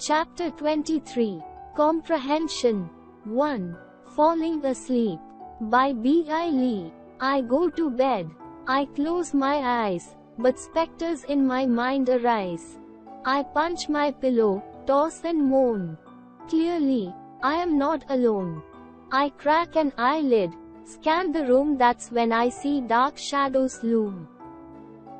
Chapter 23. Comprehension. 1. Falling asleep. By B.I. Lee. I go to bed. I close my eyes, but specters in my mind arise. I punch my pillow, toss and moan. Clearly, I am not alone. I crack an eyelid, scan the room, that's when I see dark shadows loom.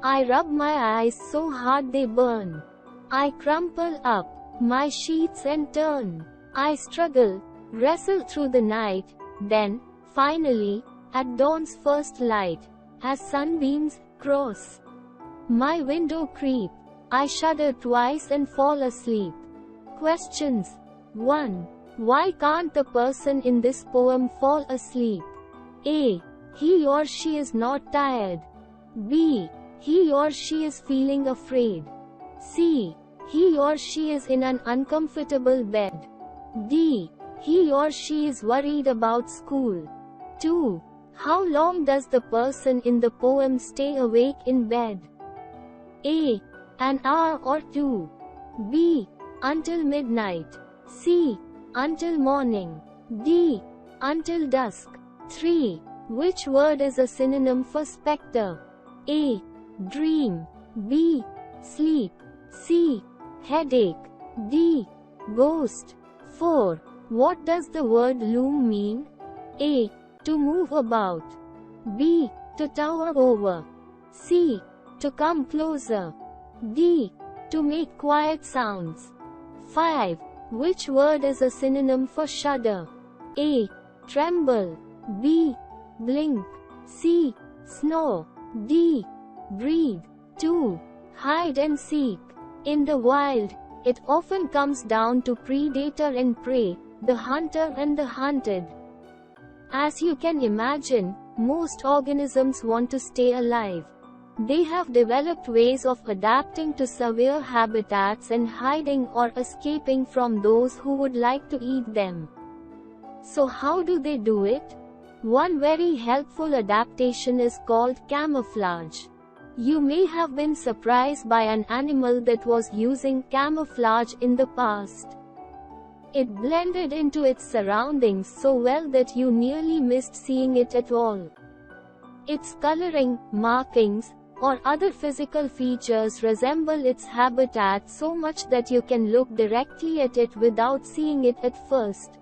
I rub my eyes so hard they burn. I crumple up my sheets and turn. I struggle, wrestle through the night, then, finally, at dawn's first light, as sunbeams cross my window creep, I shudder twice and fall asleep. Questions. 1. Why can't the person in this poem fall asleep? A. He or she is not tired. B. He or she is feeling afraid. C. He or she is in an uncomfortable bed. D. He or she is worried about school. 2. How long does the person in the poem stay awake in bed? A. An hour or two. B. Until midnight. C. Until morning. D. Until dusk. 3. Which word is a synonym for spectre? A. Dream. B. Sleep. C. Headache. D. Ghost. 4. What does the word loom mean? A. To move about. B. To tower over. C. To come closer. D. To make quiet sounds. 5. Which word is a synonym for shudder? A. Tremble. B. Blink. C. Snore. D. Breathe. 2. Hide and seek. In the wild, it often comes down to predator and prey, the hunter and the hunted. As you can imagine, most organisms want to stay alive. They have developed ways of adapting to severe habitats and hiding or escaping from those who would like to eat them. So how do they do it? One very helpful adaptation is called camouflage. You may have been surprised by an animal that was using camouflage in the past. It blended into its surroundings so well that you nearly missed seeing it at all. Its coloring, markings, or other physical features resemble its habitat so much that you can look directly at it without seeing it at first.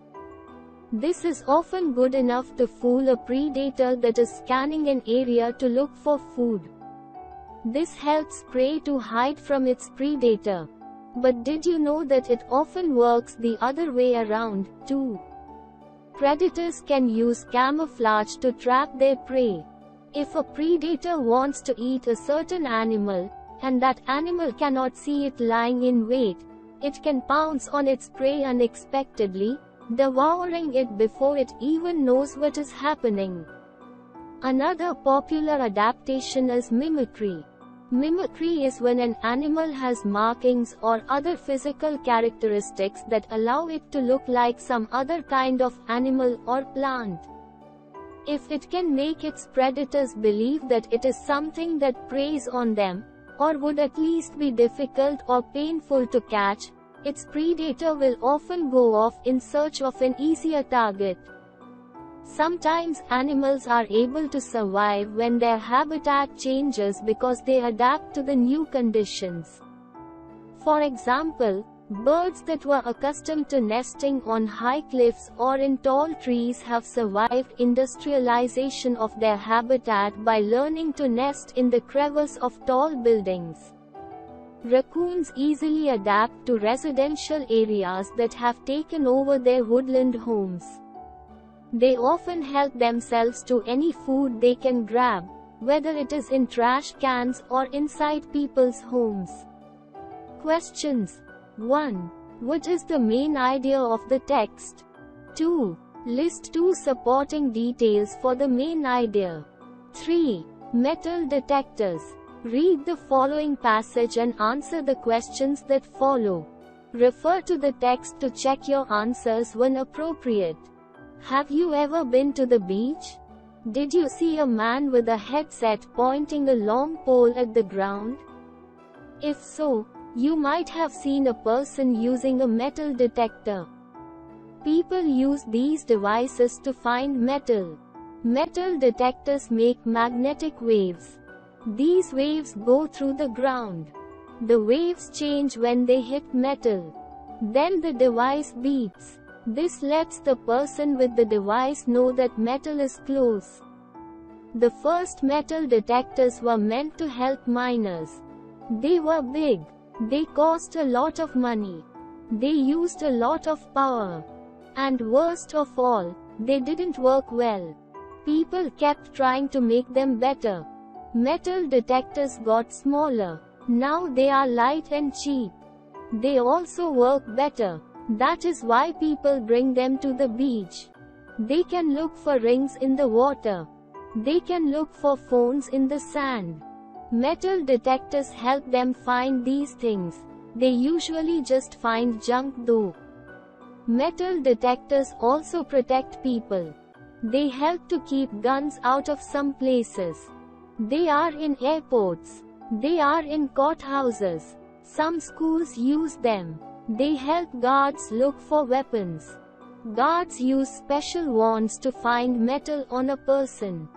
This is often good enough to fool a predator that is scanning an area to look for food. This helps prey to hide from its predator. But did you know that it often works the other way around, too? Predators can use camouflage to trap their prey. If a predator wants to eat a certain animal, and that animal cannot see it lying in wait, it can pounce on its prey unexpectedly, devouring it before it even knows what is happening. Another popular adaptation is mimicry. Mimicry is when an animal has markings or other physical characteristics that allow it to look like some other kind of animal or plant. If it can make its predators believe that it is something that preys on them, or would at least be difficult or painful to catch, its predator will often go off in search of an easier target. Sometimes animals are able to survive when their habitat changes because they adapt to the new conditions. For example, birds that were accustomed to nesting on high cliffs or in tall trees have survived industrialization of their habitat by learning to nest in the crevice of tall buildings. Raccoons easily adapt to residential areas that have taken over their woodland homes. They often help themselves to any food they can grab, whether it is in trash cans or inside people's homes. Questions. 1. What is the main idea of the text? 2. List 2 supporting details for the main idea. 3. Metal detectors. Read the following passage and answer the questions that follow. Refer to the text to check your answers when appropriate. Have you ever been to the beach? Did you see a man with a headset pointing a long pole at the ground? If so, You might have seen a person using a metal detector. People use these devices to find metal. Metal detectors make magnetic waves. These waves go through the ground. The waves change when they hit metal. Then the device beeps. This lets the person with the device know that metal is close. The first metal detectors were meant to help miners. They were big. They cost a lot of money. They used a lot of power. And worst of all, they didn't work well. People kept trying to make them better. Metal detectors got smaller. Now they are light and cheap. They also work better. That is why people bring them to the beach. They can look for rings in the water. They can look for phones in the sand. Metal detectors help them find these things. They usually just find junk though. Metal detectors also protect people. They help to keep guns out of some places. They are in airports. They are in courthouses. Some schools use them. They help guards look for weapons. Guards use special wands to find metal on a person.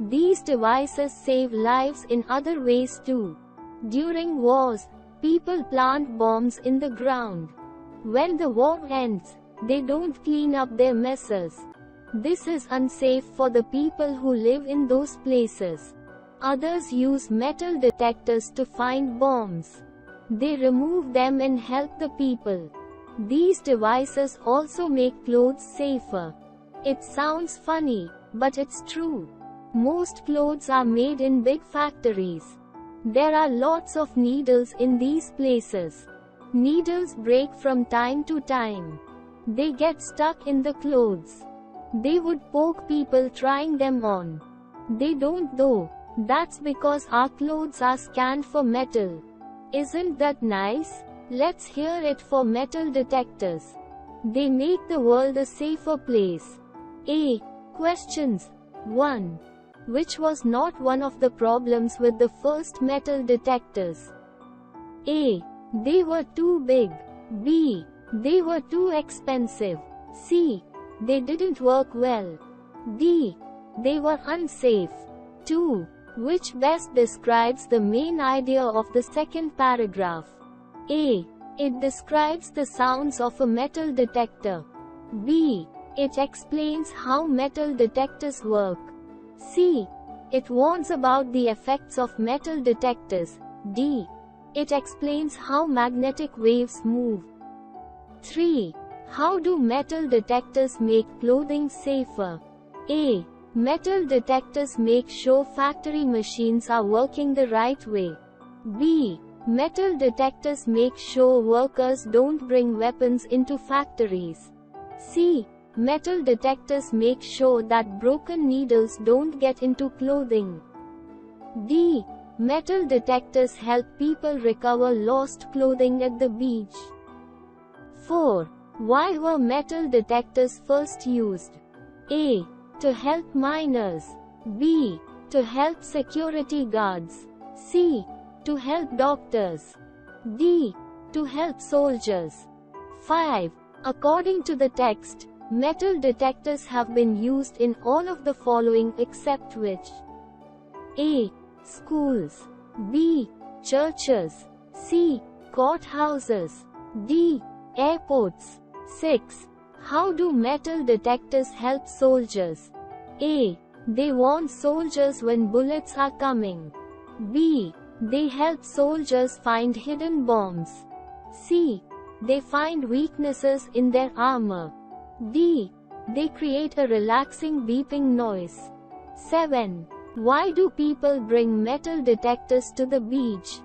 These devices save lives in other ways too. During wars, people plant bombs in the ground. When the war ends, they don't clean up their messes. This is unsafe for the people who live in those places. Others use metal detectors to find bombs. They remove them and help the people. These devices also make clothes safer. It sounds funny, but it's true. Most clothes are made in big factories. There are lots of needles in these places. Needles break from time to time. They get stuck in the clothes. They would poke people trying them on. They don't though. That's because our clothes are scanned for metal. Isn't that nice? Let's hear it for metal detectors. They make the world a safer place. A. Questions. 1. Which was not one of the problems with the first metal detectors? A. They were too big. B. They were too expensive. C. They didn't work well. D. They were unsafe. 2. Which best describes the main idea of the second paragraph? A. It describes the sounds of a metal detector. B. It explains how metal detectors work. C. It warns about the effects of metal detectors. D. It explains how magnetic waves move. 3. How do metal detectors make clothing safer? A. Metal detectors make sure factory machines are working the right way. B. Metal detectors make sure workers don't bring weapons into factories. C. Metal detectors make sure that broken needles don't get into clothing. D. Metal detectors help people recover lost clothing at the beach. 4. Why were metal detectors first used? A. To help miners. B. To help security guards. C. To help doctors. D. To help soldiers. 5. According to the text, metal detectors have been used in all of the following except which? A. Schools. B. Churches. C. Courthouses. D. Airports. 6. How do metal detectors help soldiers? A. They warn soldiers when bullets are coming. B. They help soldiers find hidden bombs. C. They find weaknesses in their armor. D. They create a relaxing beeping noise. 7. Why do people bring metal detectors to the beach?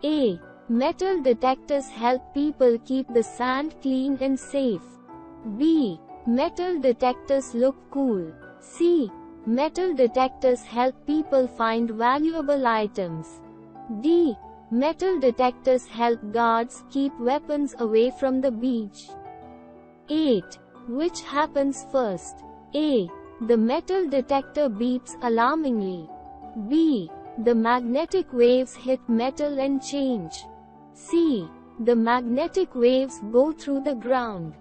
A. Metal detectors help people keep the sand clean and safe. B. Metal detectors look cool. C. Metal detectors help people find valuable items. D. Metal detectors help guards keep weapons away from the beach. 8. Which happens first? A. The metal detector beeps alarmingly. B. The magnetic waves hit metal and change. C. The magnetic waves go through the ground.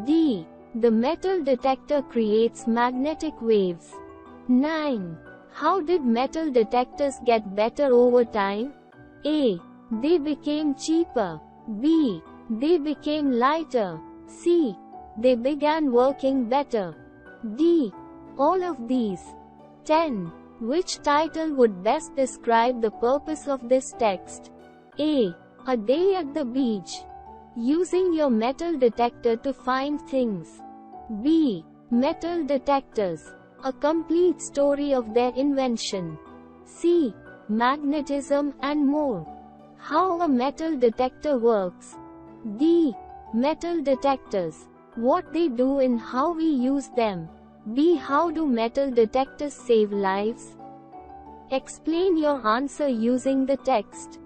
D. The metal detector creates magnetic waves. 9. How did metal detectors get better over time? A. They became cheaper. B. They became lighter. C. They began working better. D. All of these. 10. Which title would best describe the purpose of this text? A. A day at the beach. Using your metal detector to find things. B. Metal detectors. A complete story of their invention. C. Magnetism and more. How a metal detector works. D. Metal detectors. What they do and how we use them. B. How do metal detectors save lives? Explain your answer using the text.